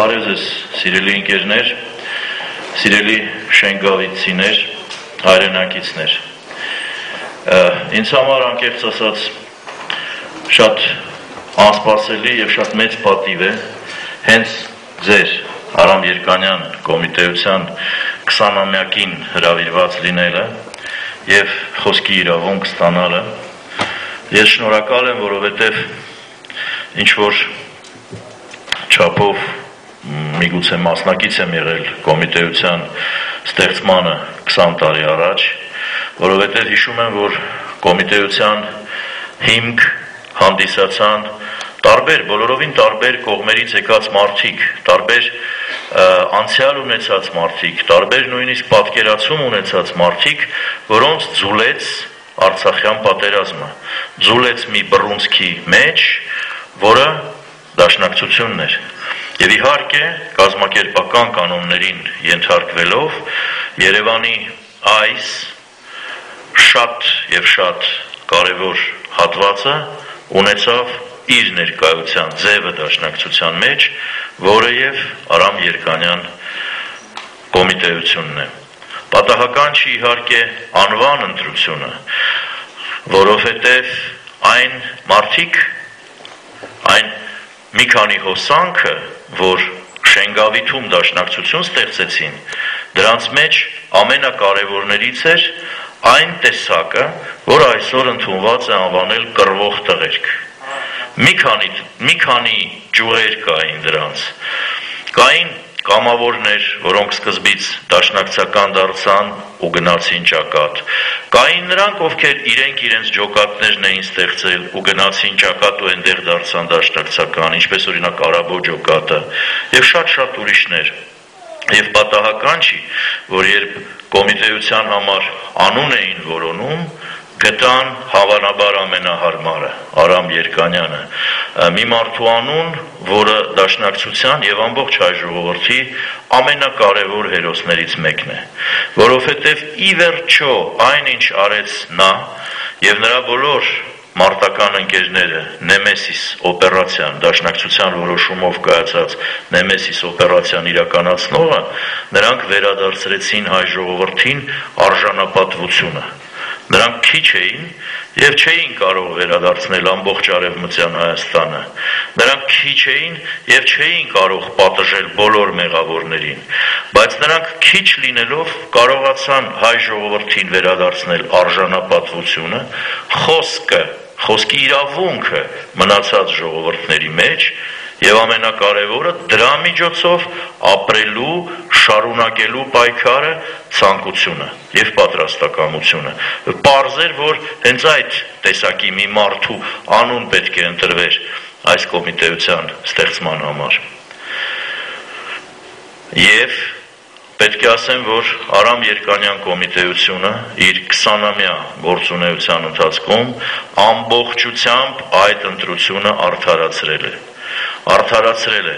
Բարև ձեզ, սիրելի ընկերներ, սիրելի շենգավիցիներ, հայրենակիցներ։ Ինձ համար անկեղծ ասած շատ անսպասելի եւ շատ մեծ պատիվ է հենց ձեր Արամ Երկանյան կոմիտեության 20-ամյակին հրավիրված լինելը եւ խոսքի իրավունք ստանալը։ Ես շնորհակալ եմ, որովհետեւ ինչ որ չափով միգուցե մասնակից եմ եղել կոմիտեության ստեղծմանը 20 տարի առաջ, որովհետև հիշում եմ, որ կոմիտեության հիմք հանդիսացան տարբեր, բոլորովին տարբեր կողմերից եկած մարդիկ, տարբեր անցյալ ունեցած մարդիկ, տարբեր նույնիսկ պատկերացում ունեցած մարդիկ, որոնց ձուլեց Արցախյան պատերազմը, ձուլեց մի բռունցքի մեջ, որը դաշնակցությունն էր։ Եվ իհարկե կազմակերպական կանոններին ենթարկվելով Երևանի այս շատ եւ շատ կարևոր հատվածը ունեցավ իր ներկայության ձևը դաշնակցության մեջ, որը եւ Արամ Երկանյան կոմիտեությունն է։ Պատահական չի իհարկե անվան ընտրությունը, որովհետեւ այն մարդիկ, այն մի քանի հոսանքը, որ Շենգավիթում դաշնակցություն ստեղծեցին, դրանց մեջ ամենակարևորներից էր այն տեսակը, որ այսօր ընդունված է անվանել կռվող տղերք։ Մի քանի ճյուղեր կային դրանց։ Կային կամավորներ, որոնք սկզբից դաշնակցական դարձան ու գնացին ճակատ։ Կային նրանք, ովքեր իրենց ջոկատներն էին ստեղծել ու գնացին ճակատ ու այնտեղ դարձան դաշնակցական, ինչպես օրինակ Արաբո ջոկատը եւ շատ ուրիշներ։ Եվ պատահական չի, որ երբ կոմիտեության համար անուն էին որոնում, գտան հավանաբար ամենահարմարը, Արամ Երկանյանը, մի մարդու անուն, որը դաշնակցության եւ ամբողջ հայ ժողովրդի ամենակարևոր հերոսներից մեկն է, որովհետեւ ի վերջո այնինչ արեց նա եւ նրա բոլոր մարտական ընկերները Նեմեսիս օպերացիան, դաշնակցության որոշումով կայացած Նեմեսիս օպերացիան իրականացնողը, նրանք վերադարձրեցին հայ ժողովրդին արժանապատվությունը։ Նրանք քիչ էին եւ չէին կարող վերադարձնել ամբողջ արևմտյան Հայաստանը։ Նրանք քիչ էին եւ չէին կարող պատժել բոլոր մեղավորներին, բայց նրանք քիչ լինելով կարողացան հայ ժողովրդին վերադարձնել արժանապատվությունը, խոսքի իրավունքը մնացած ժողովուրդների մեջ եւ ամենակարևորը դրա միջոցով ապրելու, շարունակելու պայքարը, ցանկությունը եւ պատրաստակամությունը։ Պարզ էր, որ հենց այդ տեսակի մի մարդու անուն պետք է ընտրվեր այս կոմիտեության ստեղծման համար։ Եվ պետք է ասեմ, որ Արամ Երկանյան կոմիտեությունը իր 20-ամյա գործունեության ընթացքում ամբողջությամբ այդ ընտրությունը արդարացրել է։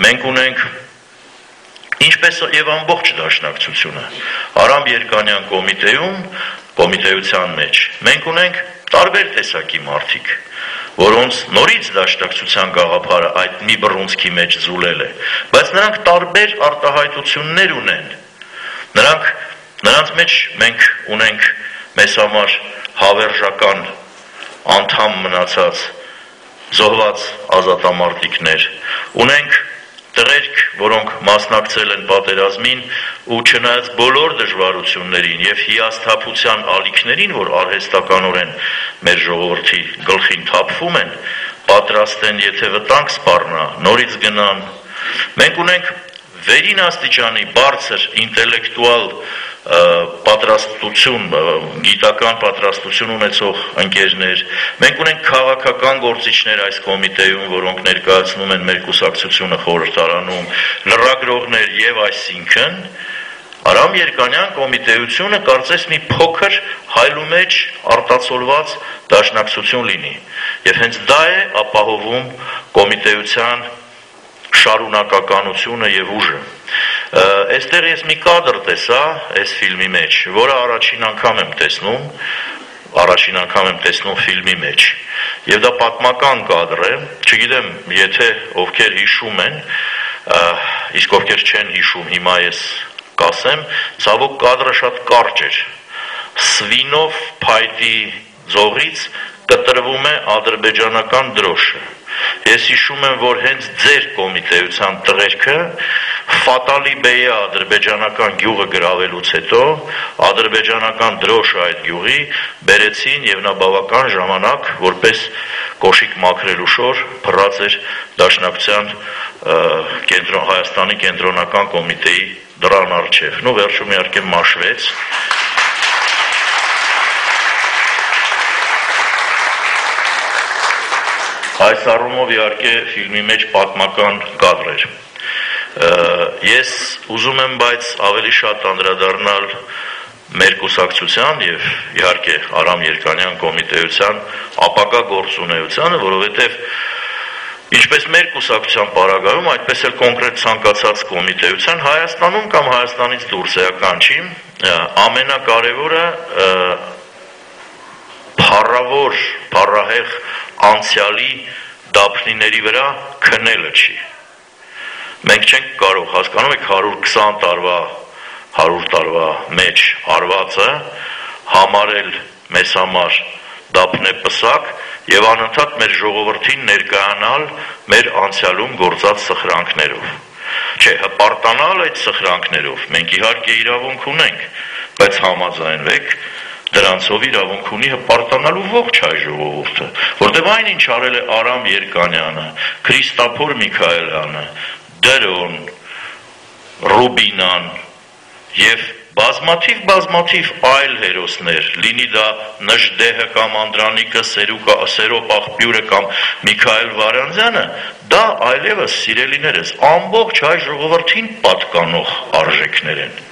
Մենք ունենք, ինչպես եւ ամբողջ դաշնակցությունը, Արամ Երկանյան կոմիտեության մեջ, մենք ունենք տարբեր տեսակի մարդիկ, որոնց նորից դաշնակցության գաղափարը այդ մի բռունցքի մեջ ձուլել է, բայց նրանք տարբեր արտահայտություններ ունեն։ Նրանց մեջ մենք ունենք մեզ համար հավերժական անդամ մնացած զոհված ազատամարտիկներ, ունենք տղերք, որոնք մասնակցել են պատերազմին ու չնայած բոլոր դժվարություններին եւ հիասթափության ալիքներին, որ արհեստականորեն մեր ժողովրդի գլխին թափվում են, պատրաստ են, եթե վտանգ սպառնա, նորից գնան։ Մենք ունենք վերին աստիճանի բարձր ինտելեկտուալ պատրաստություն, գիտական պատրաստություն ունեցող ընկերներ, մենք ունենք քաղաքական գործիչներ այս կոմիտեում, որոնք ներկայացնում են մեր կուսակցությունը խորհրդարանում, լրագրողներ եւ այսինքն Արամ Երկանյան կոմիտեությունը կարծես մի փոքր հայլու մեջ արտացոլված դաշնակցություն լինի եւ հենց դա է ապահովում կոմիտեության շարունակականությունը եւ ուժը։ Այստեղ ես մի կադր տեսա այս ֆիլմի մեջ, որը առաջին անգամ եմ տեսնում ֆիլմի մեջ։ Եվ դա պատմական կադր է, չգիտեմ, եթե ովքեր հիշում են, իսկ ովքեր չեն հիշում, հիմա ես կասեմ, ցավոք կադրը շատ կարճ էր։ Սվինով փայտի ձողից կտրվում է ադրբեջանական դրոշը։ Ես հիշում եմ, որ հենց ձեր կոմիտեության տղերքը Ֆատալի Բեյի ադրբեջանական գյուղը գրավելուց հետո ադրբեջանական դրոշը այդ գյուղի բերեցին եւ նա բավական ժամանակ որպես կոշիկ մաքրելու շոր փռած էր Դաշնակցության Հայաստանի կենտրոնական կոմիտեի դռան առջև։ Նու վերջում իհարկե մաշվեց։ Այս առումով իհարկե ֆիլմի մեջ պատմական կադր էր։ Ես ուզում եմ բայց ավելի շատ անդրադառնալ մեր կուսակցության եւ իհարկե Արամ Երկանյան կոմիտեության ապագա գործունեությանը, որովհետեւ ինչպես մեր կուսակցության պարագայում, այդպես էլ կոնկրետ ցանկացած կոմիտեության Հայաստանում կամ Հայաստանից դուրս էական չի, ամենակարևորը փառավոր, փառահեղ անցյալի դափնիների վրա քնելը չի։ Մենք չենք կարող, հասկանում եք 120 տարվա, 100 տարվա մեջ արվածը համարել մեզ համար դափնեպսակ եւ անընդհատ մեր ժողովրդին ներկայանալ մեր անցյալում գործած սխրանքներով։ Չէ, հպարտանալ այդ սխրանքներով մենք իհարկե իրավունք ունենք, բայց համաձայնվեք դրանցով իրավունք ունի հպարտանալու ողջ հայ ժողովուրդը, որտեղ այն ինչ արել է Արամ Երկանյանը, Քրիստափոր Միքայելյանը, Դրոն, Ռուբինան եւ բազմաթիվ այլ հերոսներ, լինի դա Նժդեհը կամ Անդրանիկը, Սերոպ աղբյուրը կամ Միքայել Վարանձյանը, դա այլևս սիրելիներս ամբողջ հայ ժողովրդին պատկանող արժեքներ են։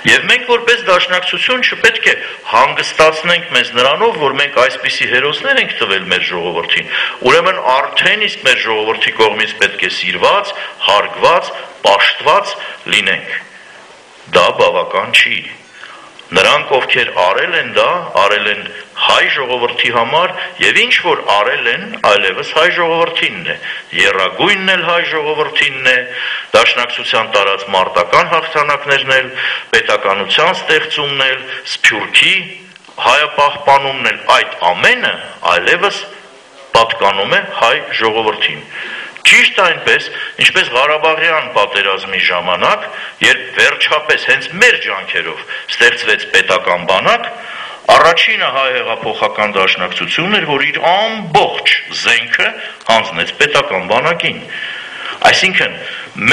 Եվ մենք որպես դաշնակցություն չպետք է հանգստացնենք մեզ նրանով, որ մենք այսպիսի հերոսներ ենք տվել մեր ժողովրդին, ուրեմն արդեն իսկ մեր ժողովրդի կողմից պետք է սիրված, հարգված, պաշտված լինենք։ Դա բավական չի։ Նրանք, ովքեր արել են դա, արել են հայ ժողովրդի համար եւ ինչ որ արել են, այլևս հայ ժողովրդինն է, եռագույնն էլ հայ ժողովրդինն է, դաշնակցության տարած մարտական հաղթանակներն էլ, պետականության ստեղծումն էլ, Սփյուռքի հայապահպանումն էլ, այդ ամենը այլևս պատկանում է հայ ժողովրդին։ Ճիշտ այնպես, ինչպես Ղարաբաղյան պատերազմի ժամանակ, երբ վերջապես հենց մեր ջանքերով ստեղծվեց պետական բանակ, առաջինը հայ հեղափոխական դաշնակցությունն էր, որ իր ամբողջ զենքը հանձնեց պետական բանակին։ Այսինքն,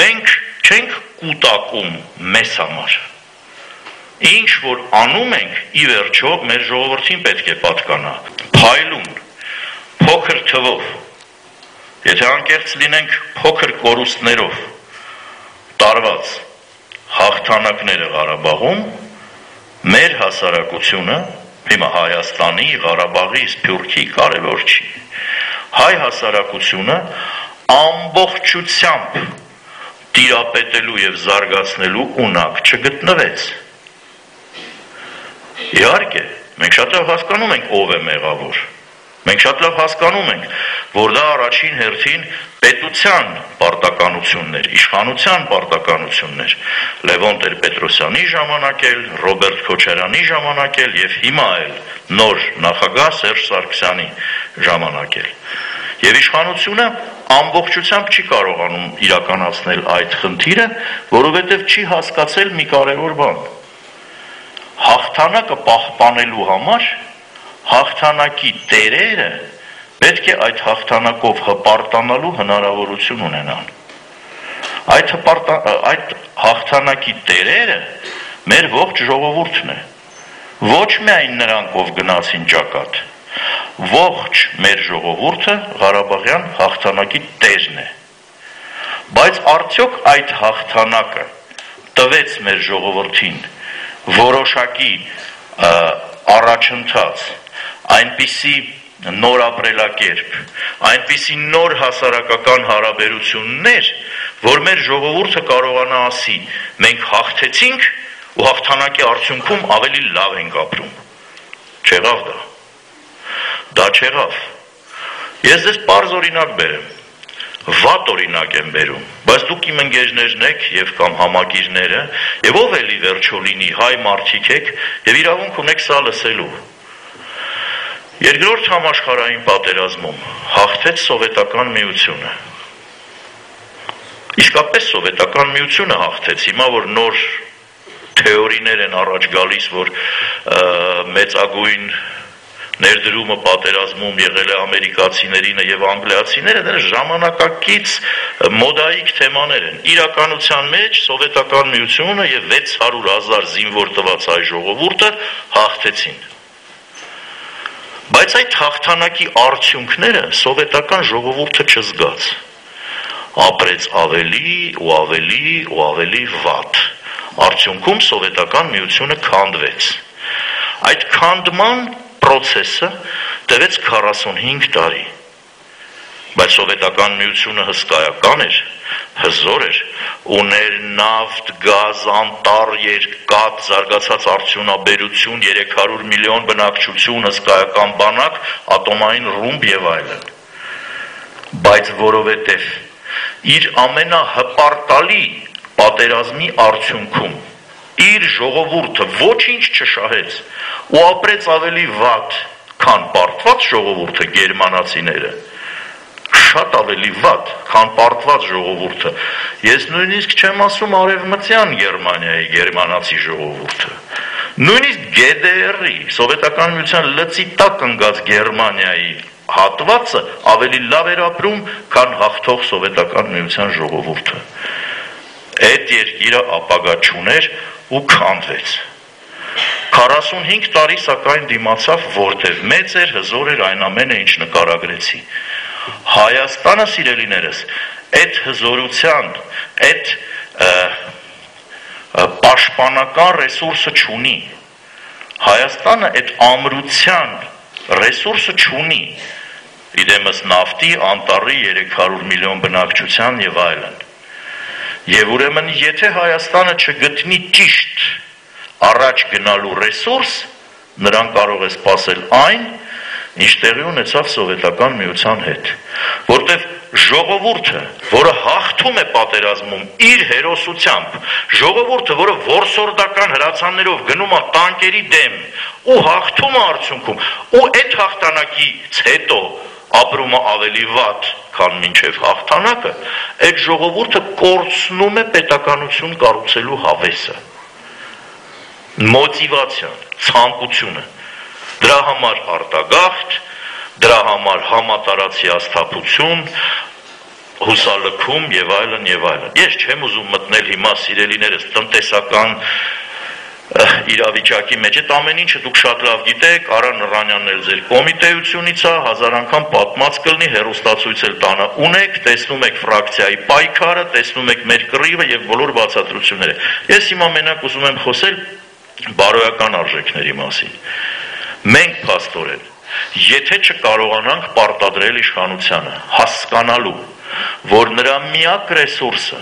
մենք չենք կուտակում մեզ համար։ Ինչ որ անում ենք, ի վերջո մեր ժողովրդին պետք է պատկանա։ Փայլուն, փոքր թվով, եթե անկեղծ լինենք փոքր կորուստներով տարված հաղթանակները Ղարաբաղում, մեր հասարակությունը, հիմա Հայաստանի, Ղարաբաղի, Սփյուռքի կարևոր չի, հայ հասարակությունը ամբողջությամբ տիրապետելու եւ զարգացնելու ունակ չգտնվեց։ Իհարկե, մենք շատ լավ հասկանում ենք ով է մեղավոր։ Մենք շատ լավ հասկանում ենք, որ դա առաջին հերթին պետության պարտականություններ, իշխանության պարտականություններ, Լևոն Տեր-Պետրոսյանի ժամանակ էլ, Ռոբերտ Քոչարյանի ժամանակ էլ եւ հիմա էլ նոր նախագահ Սերժ Սարգսյանի ժամանակ էլ։ Եվ իշխանությունը ամբողջությամբ չի կարողանում իրականացնել այդ խնդիրը, որովհետեւ չի հասկացել մի կարևոր բան։ Հաղթանակը պահպանելու համար հաղթանակի տերերը պետք է այդ հաղթանակով հպարտանալու հնարավորություն ունենան։ Այդ հաղթանակի տերերը մեր ողջ ժողովուրդն է։ Ոչ միայն նրանք, ով գնացին ճակատ, ողջ մեր ժողովուրդը Ղարաբաղյան հաղթանակի տերն է։ Բայց արդյոք այդ հաղթանակը տվեց մեր ժողովրդին որոշակի առաջընթաց, այնպիսի նոր ապրելակերպ, այնպիսի նոր հասարակական հարաբերություններ, որ մեր ժողովուրդը կարողանա ասի, մենք հաղթեցինք ու հաղթանակի արդյունքում ավելի լավ ենք ապրում։ Չեղավ դա։ Դա չեղավ։ Ես ձեզ պարզ օրինակ բերեմ։ վատ օրինակ եմ բերում, բայց դուք իմ ընկերներն եք եւ կամ համակիրները, եւ ով էլի վերջո լինի հայ մարդիկ եք եւ իրավունք ունեք սա լսելու։ Երկրորդ համաշխարհային պատերազմում հաղթեց Սովետական Միությունը։ Իսկապես Սովետական Միությունը հաղթեց, հիմա որ նոր թեորիներ են առաջ գալիս, որ մեծագույն ներդրումը պատերազմում եղել է ամերիկացիներինը եւ անգլիացիները, դրանք ժամանակակից մոդայիկ թեմաներ են։ Իրականության մեջ Սովետական Միությունը եւ 600,000 զինվոր տված հայ ժողովուրդը հաղթեցին։ Բայց այդ հաղթանակի արդյունքները սովետական ժողովուրդը չզգաց։ Ապրեց ավելի ու ավելի ու ավելի վատ։ Արդյունքում Սովետական Միությունը քանդվեց։ Այդ քանդման պրոցեսը տևեց 45 տարի, բայց Սովետական Միությունը հսկայական էր, հզոր էր, ուներ նավթ, գազ, անտառ, երկաթ, զարգացած արդյունաբերություն, 300 միլիոն բնակչություն, հսկայական բանակ, ատոմային ռումբ եւ այլն։ Բայց որովհետեւ իր ամենահպարտալի պատերազմի արդյունքում իր ժողովուրդը ոչինչ չշահեց ու ապրեց ավելի վատ, քան պարտված ժողովուրդը գերմանացիները, շատ ավելի վատ, քան պարտված ժողովուրդը։ Ես նույնիսկ չեմ ասում արևմտյան Գերմանիայի գերմանացի ժողովուրդը, նույնիսկ GDR-ի, Սովետական Միության լծի տակ ընկած Գերմանիայի հատվածը ավելի լավ էր ապրում, քան հաղթող Սովետական Միության ժողովուրդը։ Այդ երկիրը ապագա չուներ ու քանդվեց։ 45 տարի սակայն դիմացավ, որտև մեծ էր, հզոր էր այն ամենը, ինչ նկարագրեցի։ Հայաստանը, սիրելիներս, այդ հզորության, այդ պաշտպանական ռեսուրսը չունի։ Հայաստանը այդ ամրության ռեսուրսը չունի։ Իդեմս նավթի, անտառի, 300 միլիոն բնակչության եւ այլն։ Եվ ուրեմն եթե Հայաստանը չգտնի ճիշտ առաջ գնալու ռեսուրս, նրան կարող է սպասել այն, ինչ տեղի ունեցավ Սովետական Միության հետ, որտեղ ժողովուրդը, որը հաղթում է պատերազմում իր հերոսությամբ, ժողովուրդը, որը որսորդական հրացաններով գնում է տանկերի դեմ ու հաղթում է արդյունքում, ու այդ հաղթանակից հետո ապրում է ավելի վատ, քան մինչև հաղթանակը, այդ ժողովուրդը կորցնում է պետականություն կառուցելու հավեսը, մոտիվացիան, ցանկությունը, դրա համար արտագաղթ, դրա համար համատարած հիասթափություն, հուսալքում եւ այլն եւ այլն։ Ես չեմ ուզում մտնել հիմա սիրելիներս տնտեսական իրավիճակի մեջ, այդ ամեն ինչը դուք շատ լավ գիտեք, Արա Նռանյանն էլ ձեր կոմիտեությունից է, 1000 անգամ պատմած կլինի, հեռուստացույց էլ տանը ունեք, տեսնում եք ֆրակցիայի պայքարը, տեսնում եք մեր կռիվը եւ բոլոր բացատրությունները։ Ես հիմա մենակ ուզում եմ խոսել բարոյական արժեքների մասին։ Մենք փաստորեն, եթե չկարողանանք պարտադրել իշխանությանը, հասկանալու, որ նրա միակ ռեսուրսը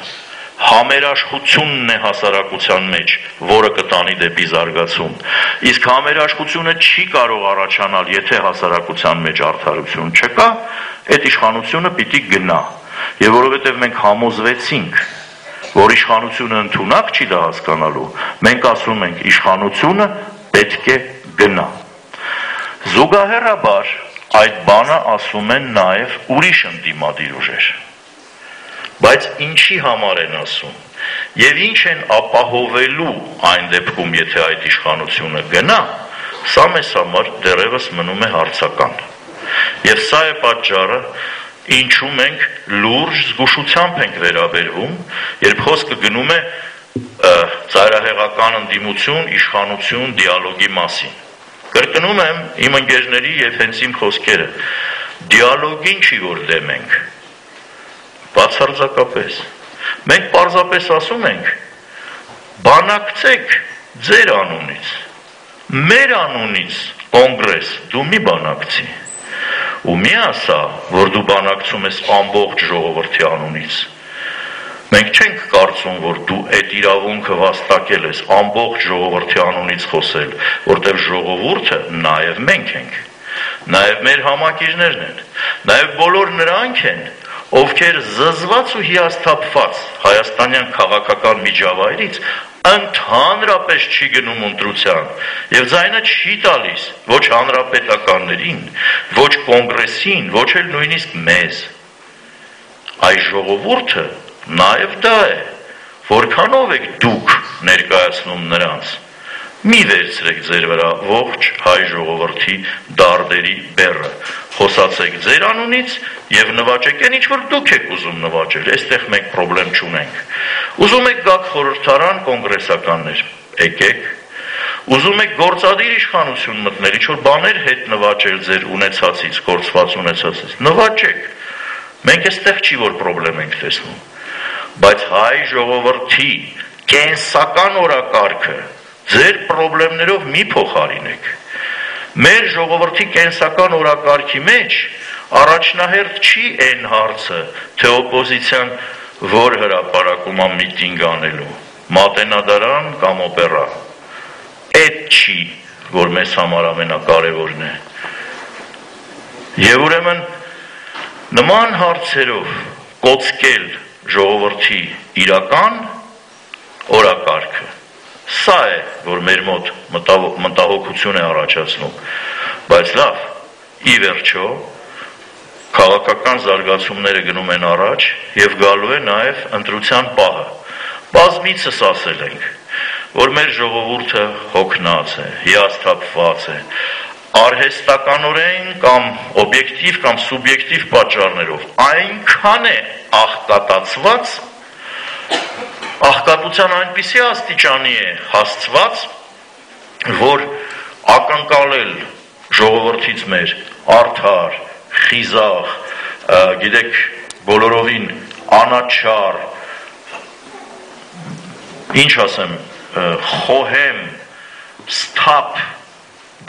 համերաշխությունն է հասարակության մեջ, որը կտանի դեպի զարգացում, իսկ համերաշխությունը չի կարող առաջանալ, եթե հասարակության մեջ արդարություն չկա, այդ իշխանությունը պիտի գնա, եւ որովհետեւ մենք համոզվեցինք, որ իշխանությունը ընդունակ չի դա հասկանալու, մենք ասում ենք իշխանությունը պետք է գնա։ Զուգահեռաբար այդ բանը ասում են նաև ուրիշ ընդդիմադիր ուժեր։ Բայց ինչի համար են ասում եւ ինչ են ապահովելու այն դեպքում, եթե այդ իշխանությունը գնա, սա մեզ համար դեռևս մնում է հարցական։ Եվ սա է պատճառը, ինչու մենք լուրջ զգուշությամբ ենք վերաբերվում, երբ խոսքը գնում է ծայրահեղական ընդդիմություն, իշխանություն, դիալոգի մասին։ Կրկնում եմ իմ ընկերների եւ հենց իմ խոսքերը։ Դիալոգին չի որ դեմ ենք։ Բացարձակապես։ Մենք պարզապես ասում ենք. բանակցեք ձեր անունից, մեր անունից կոնգրես դու մի բանակցի։ Ու մի ասա, որ դու բանակցում ես ամբողջ ժողովրդի անունից։ Մենք չենք կարծում, որ դու այդ իրավունքը վաստակել ես ամբողջ ժողովրդի անունից խոսել, որտեղ ժողովուրդը նաև մենք ենք, նաև մեր համակիրներն են, նաև բոլոր նրանք են, ովքեր զզված ու հիասթափված հայաստանյան քաղաքական միջավայրից ընդհանրապես չի գնում ընտրության եւ ձայնը չի տալիս ոչ հանրապետականներին, ոչ կոնգրեսին, ոչ էլ նույնիսկ մեզ։ Այս ժողովուրդը նաեւ դա է, որքանով եք դուք ներկայացնում նրանց։ Մի վերցրեք ձեր վրա ողջ հայ ժողովրդի դարդերի բեռը, խոսացեք ձեր անունից եւ նվաճեք այն ինչ որ դուք եք ուզում նվաճել, այստեղ մենք խնդրեմ չունենք։ Ուզում եք գաք խորհրդարան կոնգրեսականներ, եկեք։ Ուզում եք գործադիր իշխանություն մտնել, ինչ որ բաներ հետ նվաճել ձեր ունեցածից, կորցված ունեցածից, նվաճեք։ Մենք այստեղ չի որ խնդրեմ ենք տեսնում, բայց հայ ժողովրդի կենսական օրակարգը ձեր խնդիրներով մի փոխարինեք։ Մեր ժողովրդի կենսական օրակարգի մեջ առաջնահերթ չի այն հարցը, թե օպոզիցիան որ հրապարակում է միտինգ անելու, մատենադարան կամ օպերա։ Այդ չի, որ մեզ համար ամենակարևորն է։ Եվ ուրեմն նման հարցերով կոծկել ժողովրդի իրական օրակարգը սա է, որ մեր մոտ մտահոգություն է առաջացնում, բայց լավ, ի վերջո, քաղաքական զարգացումները գնում են առաջ եւ գալու է նաեւ ընտրության պահը։ Բազմիցս ասել ենք, որ մեր ժողովուրդը հոգնած է, հիասթափված է, արհեստականորեն կամ օբյեկտիվ կամ սուբյեկտիվ պատճառներով այնքան է աղքատացված, աղքատության այնպիսի աստիճանի է հասցված, որ ակնկալել ժողովրդից մեր արդար, խիզախ, գիտեք, բոլորովին անաչառ, ինչ ասեմ, խոհեմ, սթափ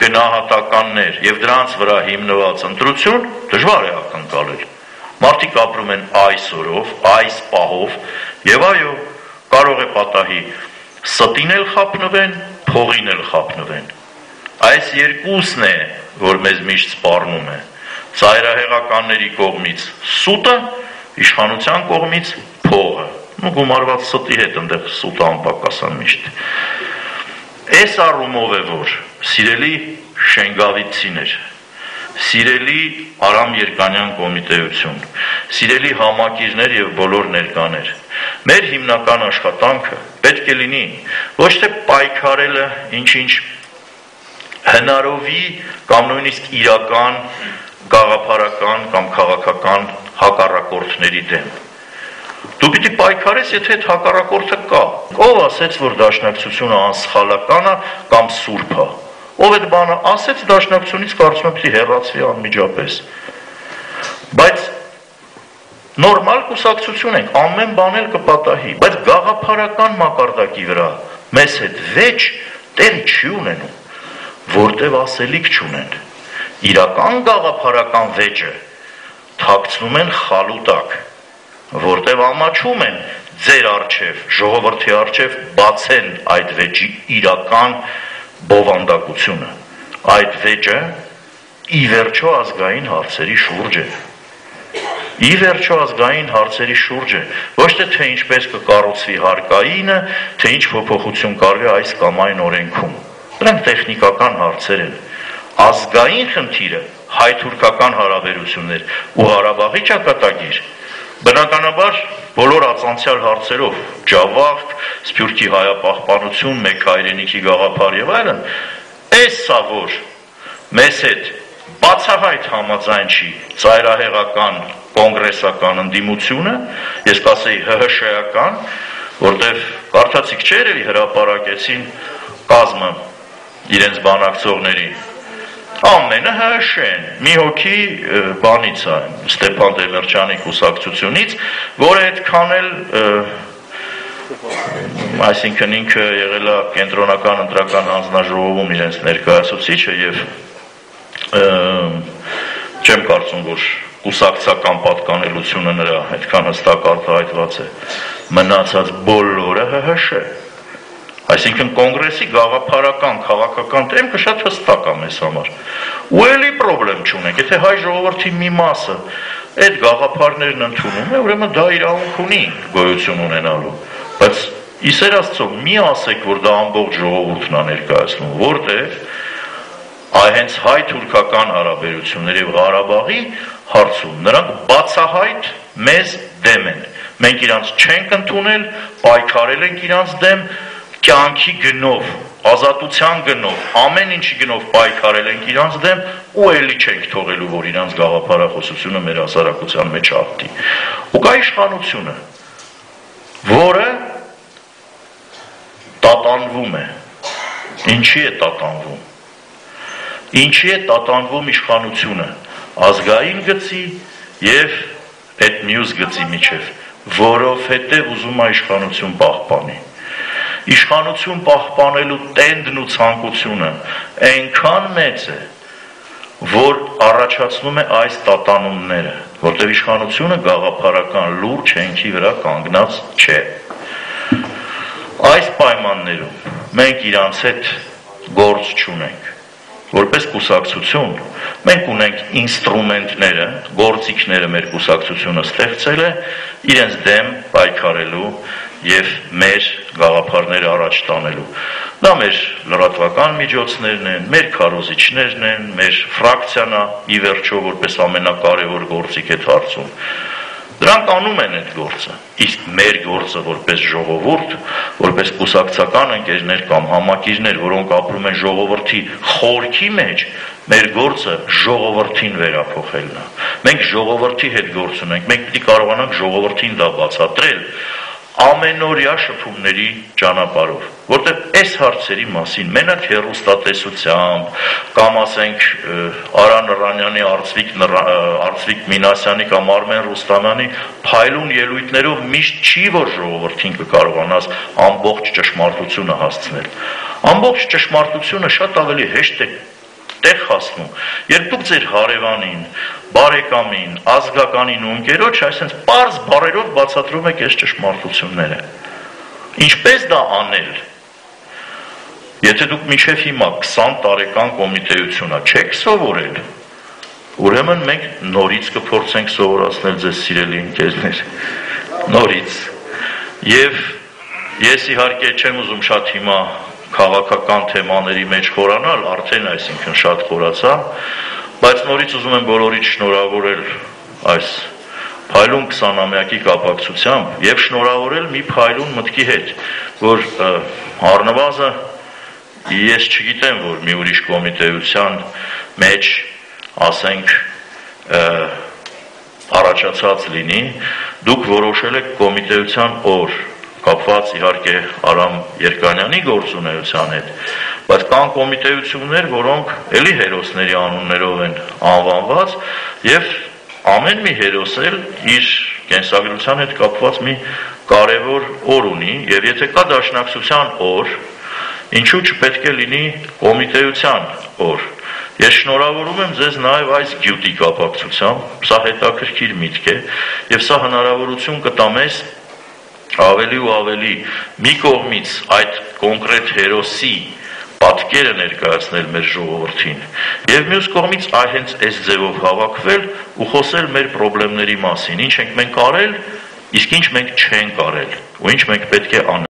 գնահատականներ եւ դրանց վրա հիմնված ընտրություն դժվար է ակնկալել։ Մարդիկ ապրում են այս օրով, այս պահով եւ այո, կարող է պատահի ստին էլ խափնվեն, փողին էլ խափնվեն։ Այս երկուսն է, որ մեզ միշտ սպառնում է։ Ծայրահեղականների կողմից սուտը, իշխանության կողմից փողը։ Ու գումարված ստի հետ այնտեղ սուտը անպակասան միշտ։ Այս առումով է, որ սիրելի շենգավիցիներ, սիրելի Արամ Երկանյան կոմիտեություն, սիրելի համակիրներ եւ բոլոր ներկաներ, մեր հիմնական աշխատանքը պետք է լինի ոչ թե պայքարելը ինչ-ինչ հնարովի կամ նույնիսկ իրական, գաղափարական կամ քաղաքական հակառակորդների դեմ։ Դու պիտի պայքարես, եթե այդ հակառակորդը կա։ Ով ասեց, որ դաշնակցությունը անսխալական է կամ սուրբ է։ Ով այդ բանը ասեց, դաշնակցությունից կարծում եմ պիտի հեռացվի անմիջապես։ Բայց նորմալ կուսակցություն ենք, ամեն բան էլ կպատահի, բայց գաղափարական մակարդակի վրա մեզ հետ վեճ տեղ չի ունենում, որտև ասելիք չունեն։ Իրական գաղափարական վեճը թաքցնում են խալուտակ, որտև ամաչում են ձեր առջև, ժողովրդի առջև բացեն այդ վեճի իրական բովանդակությունը։ Այդ վեճը ի վերջո ազգային հարցերի շուրջ է։ Ի վերջո ազգային հարցերի շուրջ է, ոչ թե ինչպես կկառուցվի հարկայինը, թե ինչ փոփոխություն կարվի այս կամ այն օրենքում։ Դրանք տեխնիկական հարցեր են։ Ազգային խնդիրը հայ-թուրքական հարաբերություններ ու Ղարաբաղի ճակատագիր, բնականաբար բոլոր ածանցյալ հարցերով, Ջավախք, Սփյուռքի հայապահպանություն, մեկ հայրենիքի գաղափար եւ այլն, էսա որ մեզ հետ բացահայտ համաձայն չի ծայրահեղական կոնգրեսական ընդդիմությունը, ես կասեի ՀՀՇ-ական, որտեղ կարդացիք չէր էլի հրապարակեցին կազմը իրենց բանակցողների, ամենը ՀՀՇ-ն, մի հոգի բանից է, Ստեփան Դեմիրճյանի կուսակցությունից, որը այդքան էլ, այսինքն ինքը եղել է կենտրոնական ընտրական հանձնաժողովում իրենց ներկայացուցիչը եւ չեմ կարծում, որ կուսակցական պատկանելությունը նրա այդքան հստակ արտահայտված է, մնացած բոլորը ՀՀՇ։ Այսինքն կոնգրեսի գաղափարական, քաղաքական դեմքը շատ հստակ է մեզ համար։ Ու էլի պրոբլեմ չունենք, եթե հայ ժողովրդի մի մասը այդ գաղափարներն ընդունում է, ուրեմն դա իրավունք ունի գոյություն ունենալու, բայց իսեր Աստծո մի ասեք, որ դա ամբողջ ժողովուրդն է ներկայացնում, որտեղ հենց հայ-թուրքական հարաբերություններ եւ Ղարաբաղի հարցում նրանք բացահայտ մեզ դեմ են, մենք իրանց չենք ընդունել, պայքարել ենք իրանց դեմ, կյանքի գնով, ազատության գնով, ամեն ինչի գնով պայքարել ենք իրանց դեմ ու էլի չենք թողելու, որ իրանց գաղափարախոսությունը մեր հասարակության մեջ հաղթի։ Ու կա իշխանությունը, որը տատանվում է։ Ինչի է տատանվում։ Ինչի է տատանվում իշխանությունը ազգային գծի եւ այդ մյուս գծի միջև, որովհետեւ ուզում է իշխանություն պահպանի։ Իշխանություն պահպանելու տենդն ու ցանկությունը այնքան մեծ է, որ առաջացնում է այս տատանումները, որտեղ իշխանությունը գաղափարական լուրջ հենքի վրա կանգնած չէ։ Այս պայմաններում մենք իրանց հետ գործ չունենք, որպես կուսակցություն մենք ունենք ինստրումենտները, գործիքները մեր կուսակցությունը ստեղծել է իրենց դեմ պայքարելու եւ մեր գաղափարները առաջ տանելու։ Դա մեր լրատվական միջոցներն են, մեր քարոզիչներն են, մեր ֆրակցիան է ի վերջո որպես ամենակարևոր գործիք այդ հարցում։ Դրանք անում են այդ գործը, իսկ մեր գործը որպես ժողովուրդ, որպես կուսակցական ընկերներ կամ համակիրներ, որոնք ապրում են ժողովրդի խորքի մեջ, մեր գործը ժողովրդին վերափոխելն է։ Մենք ժողովրդի հետ գործ ունենք, մենք պիտի կարողանանք ժողովրդին դա բացատրել ամենօրյա շփումների ճանապարհով, որտեղ այս հարցերի մասին մենակ հեռուստատեսությամբ կամ ասենք Արա Նռանյանի, Արծվիկ Մինասյանի կամ Արմեն Ռուստամյանի փայլուն ելույթներով միշտ չի, որ ժողովրդին կկարողանաս ամբողջ ճշմարտությունը հասցնել։ Ամբողջ ճշմարտությունը շատ ավելի հեշտ է տեղ հասնում, երբ դուք ձեր հարևանին, բարեկամին, ազգականին ու ընկերոջ այսպես պարզ բառերով բացատրում եք այս ճշմարտությունները։ Ինչպես դա անել։ Եթե դուք մինչև հիմա 20 տարեկան կոմիտեություն չեք սովորել, ուրեմն մենք նորից կփորձենք սովորացնել ձեզ սիրելի ընկերներ, նորից։ Եվ ես իհարկե չեմ ուզում շատ հիմա քաղաքական թեմաների մեջ խորանալ, արդեն այսինքն շատ խորացա, բայց նորից ուզում եմ բոլորիդ շնորհավորել այս փայլուն 20-ամյակի կապակցությամբ եւ շնորհավորել մի փայլուն մտքի հետ, որ առնվազն ես չգիտեմ, որ մի ուրիշ կոմիտեության մեջ, ասենք, առաջացած լինի, դուք որոշել եք կոմիտեության օր, կապված իհարկե Արամ Երկանյանի գործունեության հետ, բայց կան կոմիտեություններ, որոնք էլի հերոսների անուններով են անվանված եւ ամեն մի հերոս էլ իր կենսագրության հետ կապված մի կարևոր օր ունի եւ եթե կա դաշնակցության օր, ինչու չպետք է լինի կոմիտեության օր։ Ես շնորհավորում եմ ձեզ նաև այս գյուտի կապակցությամբ, սա հետաքրքիր միտք է եւ սա հնարավորություն կտա մեզ ավելի ու ավելի մի կողմից այդ կոնկրետ հերոսի պատկերը ներկայացնել մեր ժողովրդին եւ մյուս կողմից հենց այս ձևով հավաքվել ու խոսել մեր խնդիրների մասին, ինչ ենք մենք արել, իսկ ինչ մենք չենք արել ու ինչ մենք պետք է անենք։